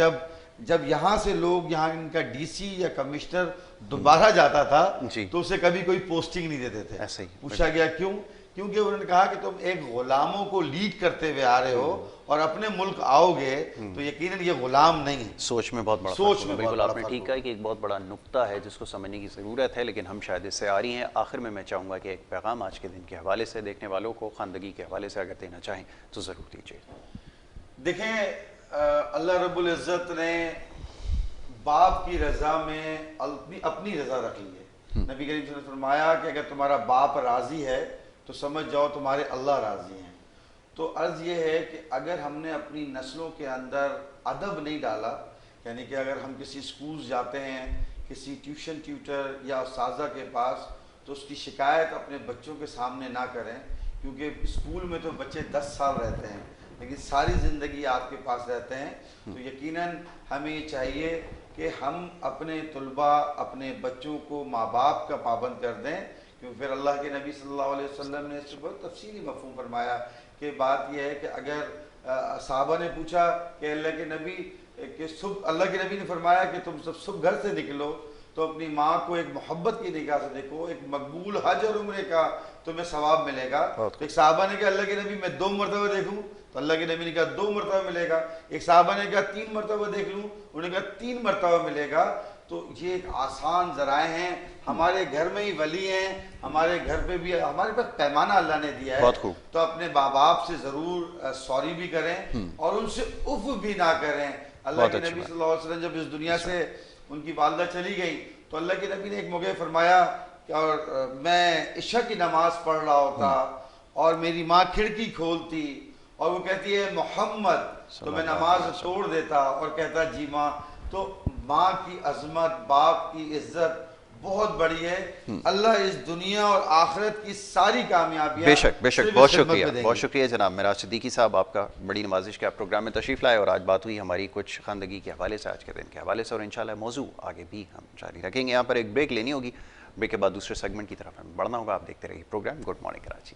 जब यहाँ से लोग, यहाँ इनका डीसी या कमिश्नर दोबारा जाता था जी। तो उसे कभी कोई पोस्टिंग नहीं देते थे। ऐसे ही पूछा गया क्यों? क्योंकि उन्होंने कहा कि तुम एक गुलामों को लीड करते हुए आ रहे हो और अपने मुल्क आओगे तो यकीनन ये गुलाम नहीं है। सोच में बहुत बड़ा सोच फर्क में होगा। बहुत बिल्कुल बड़ा आपने फर्क ठीक होगा। कहा कि एक बहुत बड़ा नुक्ता है जिसको समझने की ज़रूरत है, लेकिन हम शायद इससे आ रही हैं। आखिर में मैं चाहूँगा कि एक पैगाम आज के दिन के हवाले से देखने वालों को, खानदगी के हवाले से अगर देना चाहें तो ज़रूर दीजिए। देखें, अल्लाह रब्बुल इज़्ज़त ने बाप की रजा में अपनी रजा रख ली है। नबी करीम सल्लल्लाहु अलैहि वसल्लम ने फरमाया कि अगर तुम्हारा बाप राजी है तो समझ जाओ तुम्हारे अल्लाह राजी हैं। तो अर्ज़ ये है कि अगर हमने अपनी नस्लों के अंदर अदब नहीं डाला, यानी कि अगर हम किसी स्कूल जाते हैं, किसी ट्यूशन ट्यूटर या उस्ताज़ा के पास, तो उसकी शिकायत अपने बच्चों के सामने ना करें, क्योंकि स्कूल में तो बच्चे 10 साल रहते हैं लेकिन सारी ज़िंदगी आपके पास रहते हैं। तो यकीनन हमें ये चाहिए कि हम अपने तुलबा, अपने बच्चों को माँ बाप का पाबंद कर दें, क्योंकि फिर अल्लाह के नबी सल्लल्लाहु अलैहि वसल्लम ने इस पर बहुत तफसीली मफ़हूम फरमाया कि बात यह है कि अगर साहबा ने पूछा कि अल्लाह के नबी कि अल्लाह के नबी ने फरमाया कि तुम सब सुबह घर से निकलो तो अपनी माँ को एक मोहब्बत की निगाह से देखो, एक मकबूल हज और उम्रे का तुम्हें सवाब मिलेगा। तो एक साहबा ने कहा अल्लाह के नबी मैं 2 मरतबा देखूं? तो अल्लाह के नबी ने कहा 2 मरतबा मिलेगा। एक साहबा ने कहा 3 मरतबा देख लूं? उन्होंने कहा 3 मरतबा मिलेगा। तो ये एक आसान जराए हैं। हमारे घर में ही वली हैं, हमारे घर पे भी हमारे पास पैमाना अल्लाह ने दिया है। तो अपने माँ बाप से ज़रूर सॉरी भी करें और उनसे उफ भी ना करें। अल्लाह के नबी सल्लल्लाहु अलैहि वसल्लम जब इस दुनिया से उनकी वालदा चली गई तो अल्लाह के नबी ने एक मौके फरमाया कि और मैं इशा की नमाज पढ़ रहा होता और मेरी माँ खिड़की खोलती और वो कहती है मोहम्मद, तो मैं नमाज तोड़ देता और कहता जी माँ। तो माँ की अजमत, बाप की इज्जत बहुत बड़ी है। अल्लाह इस दुनिया और आखिरत की सारी कामयाबियां बेशक बेशक। बहुत शुक्रिया जनाब मिराज सिद्दीकी साहब, आपका बड़ी नवाजिश के आप प्रोग्राम में तशरीफ़ लाए और आज बात हुई हमारी कुछ खानदगी के हवाले से, आज के दिन के हवाले से, और इंशाल्लाह मौजू आगे भी हम जारी रखेंगे। यहाँ पर एक ब्रेक लेनी होगी, ब्रेक के बाद दूसरे सेगमेंट की तरफ हमें बढ़ना होगा। आप देखते रहिए प्रोग्राम गुड मॉर्निंग कराची।